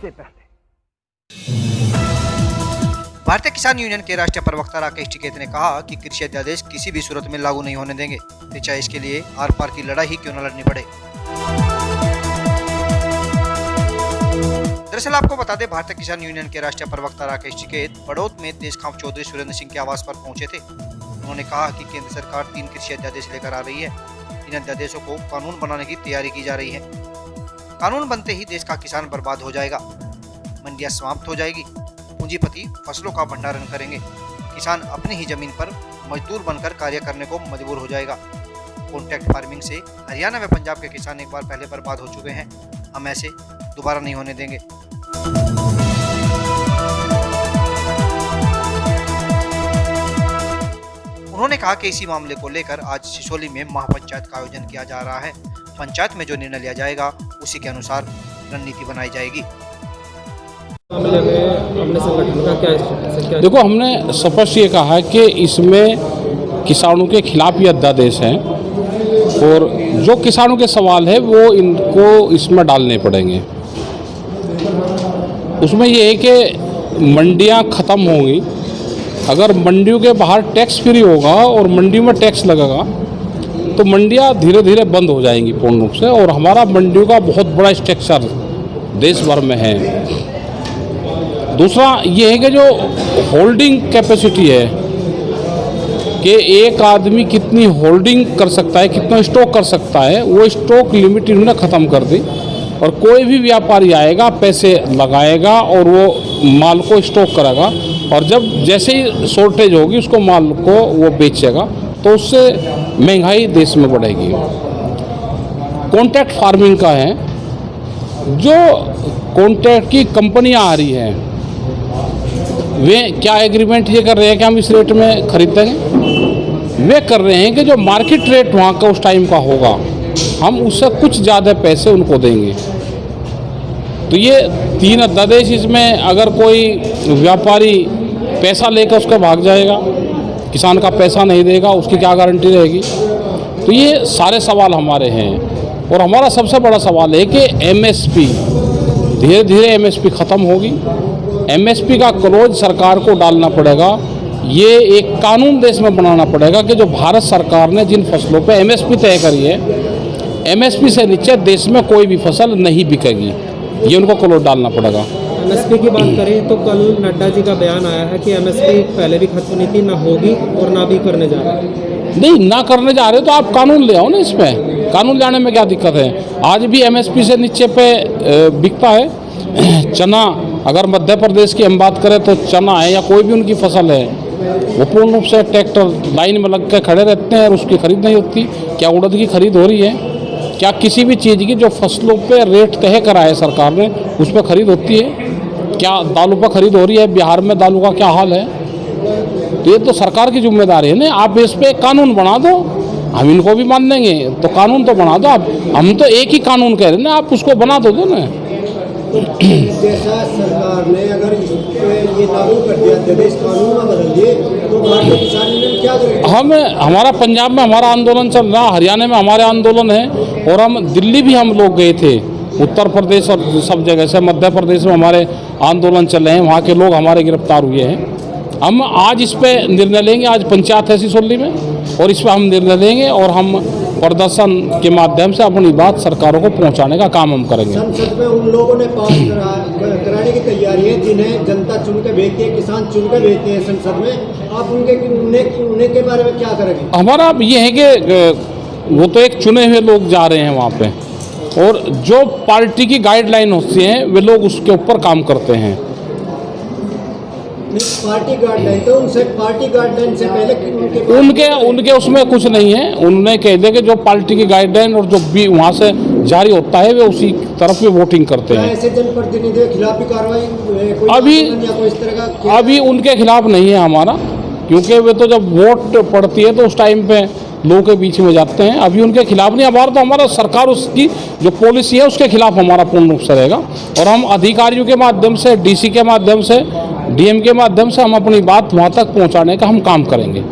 से पहले। भारतीय किसान यूनियन के राष्ट्रीय प्रवक्ता राकेश टिकैत ने कहा कि कृषि अध्यादेश किसी भी सूरत में लागू नहीं होने देंगे, चाहे इसके लिए आर पार की लड़ाई ही क्यों न लड़नी पड़े। दरअसल आपको बता दें, भारतीय किसान यूनियन के राष्ट्रीय प्रवक्ता राकेश टिकैत बड़ौद में देश खां चौधरी सुरेंद्र सिंह के आवास पर पहुंचे थे। उन्होंने कहा कि केंद्र सरकार 3 कृषि अध्यादेश लेकर आ रही है। इन अध्यादेशों को कानून बनाने की तैयारी की जा रही है। कानून बनते ही देश का किसान बर्बाद हो जाएगा, मंडियां समाप्त हो जाएगी, पूंजीपति फसलों का भंडारण करेंगे, किसान अपनी ही जमीन पर मजदूर बनकर कार्य करने को मजबूर हो जाएगा। कॉन्ट्रैक्ट फार्मिंग से हरियाणा व पंजाब के किसान एक बार पहले बर्बाद हो चुके हैं, हम ऐसे दोबारा नहीं होने देंगे। उन्होंने कहा कि इसी मामले को लेकर आज सिसोली में महापंचायत का आयोजन किया जा रहा है। पंचायत में जो निर्णय लिया जाएगा उसी के अनुसार रणनीति बनाई जाएगी। मामले में हमने संगठन का क्या देखो, हमने स्पष्ट ये कहा है कि इसमें किसानों के खिलाफ ये अध्यादेश हैं और जो किसानों के सवाल है वो इनको इसमें डालने पड़ेंगे। उसमें ये है कि मंडियां ख़त्म होंगी। अगर मंडियों के बाहर टैक्स फ्री होगा और मंडियों में टैक्स लगेगा तो मंडियां धीरे धीरे बंद हो जाएंगी पूर्ण रूप से। और हमारा मंडियों का बहुत बड़ा स्ट्रक्चर देश भर में है। दूसरा ये है कि जो होल्डिंग कैपेसिटी है कि एक आदमी कितनी होल्डिंग कर सकता है, कितना स्टॉक कर सकता है, वो स्टॉक लिमिट इन्होंने ख़त्म कर दी। और कोई भी व्यापारी आएगा, पैसे लगाएगा और वो माल को स्टॉक करेगा और जब जैसे ही शॉर्टेज होगी उसको माल को वो बेचेगा, तो उससे महंगाई देश में बढ़ेगी। कॉन्ट्रैक्ट फार्मिंग का है, जो कॉन्ट्रैक्ट की कंपनियां आ रही हैं वे क्या एग्रीमेंट ये कर रहे हैं कि हम इस रेट में खरीदेंगे। वे कर रहे हैं कि जो मार्केट रेट वहाँ का उस टाइम का होगा हम उससे कुछ ज़्यादा पैसे उनको देंगे। तो ये 3 अध्यादेश, इसमें अगर कोई व्यापारी पैसा लेकर उसका भाग जाएगा, किसान का पैसा नहीं देगा, उसकी क्या गारंटी रहेगी। तो ये सारे सवाल हमारे हैं। और हमारा सबसे बड़ा सवाल है कि एमएसपी, धीरे धीरे एमएसपी ख़त्म होगी। एमएसपी का क्लोज सरकार को डालना पड़ेगा। ये एक कानून देश में बनाना पड़ेगा कि जो भारत सरकार ने जिन फसलों पे एमएसपी तय करी है, एमएसपी से नीचे देश में कोई भी फसल नहीं बिकेगी। ये उनको क्लोज डालना पड़ेगा। एमएसपी की बात करें तो कल नड्डा जी का बयान आया है कि एमएसपी पहले भी खत्म नीति ना होगी और ना भी करने जा रहे हैं। नहीं, ना करने जा रहे तो आप कानून ले आओ ना। इसमें कानून लाने में क्या दिक्कत है। आज भी एमएसपी से नीचे पे बिकता है चना। अगर मध्य प्रदेश की हम बात करें तो चना है या कोई भी उनकी फसल है, वो पूर्ण रूप से ट्रैक्टर लाइन में लग के खड़े रहते हैं और उसकी खरीद नहीं होती। क्या उड़द की खरीद हो रही है? क्या किसी भी चीज़ की जो फसलों पे रेट तय करा है सरकार ने उस पर खरीद होती है? क्या दालों पर खरीद हो रही है? बिहार में दालों का क्या हाल है? तो ये तो सरकार की जिम्मेदारी है ना। आप इस पर कानून बना दो, हम इनको भी मान लेंगे। तो कानून तो बना दो आप। हम तो एक ही कानून कह रहे हैं ना, आप उसको बना दो ना। जैसा सरकार ने अगर इस पे ये लागू कर दिया, अध्यादेश कानून में बदल दिए, तो भारतीय किसान यूनियन क्या करेगा? हमारा पंजाब में हमारा आंदोलन चल रहा, हरियाणा में हमारे आंदोलन है और हम दिल्ली भी हम लोग गए थे, उत्तर प्रदेश और सब जगह से। मध्य प्रदेश में हमारे आंदोलन चल रहे हैं, वहाँ के लोग हमारे गिरफ्तार हुए हैं। हम आज इस पे निर्णय लेंगे। आज पंचायत है सिसोली में और इस पर हम निर्णय लेंगे और हम प्रदर्शन के माध्यम से अपनी बात सरकारों को पहुंचाने का काम हम करेंगे। संसद में उन लोगों ने पास कराने की तैयारी है जिन्हें जनता चुन के भेजती है, किसान चुन के भेजते हैं संसद में। आप उन्हें के बारे में क्या करेंगे? हमारा ये है कि वो तो एक चुने हुए लोग जा रहे हैं वहाँ पे और जो पार्टी की गाइडलाइन होती है वे लोग उसके ऊपर काम करते हैं। पार्टी गाइडलाइन तो उनसे, पार्टी गाइडलाइन से पहले उनके उसमें कुछ नहीं है। उन्होंने कह दिया कि जो पार्टी की गाइडलाइन और जो भी वहाँ से जारी होता है वे उसी तरफ में वोटिंग करते हैं। ऐसे जनप्रतिनिधियों के खिलाफ भी कार्रवाई अभी उनके खिलाफ नहीं है हमारा, क्योंकि वे तो जब वोट पड़ती है तो उस टाइम पे लोगों के बीच में जाते हैं। अभी उनके खिलाफ नहीं। हमारा सरकार उसकी जो पॉलिसी है उसके खिलाफ हमारा पूर्ण रूप से रहेगा और हम अधिकारियों के माध्यम से, डीसी के माध्यम से, डीएम के माध्यम से हम अपनी बात वहाँ तक पहुँचाने का हम काम करेंगे।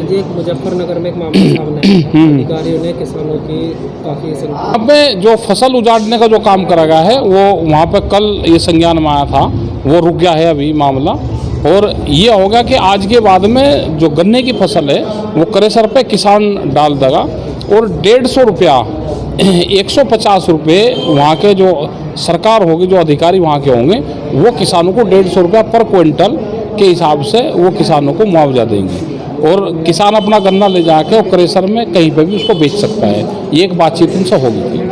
जी एक मुजफ्फरनगर में एक मामला सामने आया। अधिकारियों ने किसानों की काफ़ी संख्या अब में जो फसल उजाड़ने का जो काम करा गया है वो वहाँ पे कल ये संज्ञान में आया था, वो रुक गया है अभी मामला। और ये होगा कि आज के बाद में जो गन्ने की फसल है वो क्रेशर पे किसान डाल देगा और 150 रुपया 150 रुपये वहाँ के जो सरकार होगी, जो अधिकारी वहाँ के होंगे, वो किसानों को 150 रुपया पर क्विंटल के हिसाब से वो किसानों को मुआवजा देंगे और किसान अपना गन्ना ले जाके और क्रेशर में कहीं पर भी उसको बेच सकता है। ये एक बातचीत इनसे होगी थी।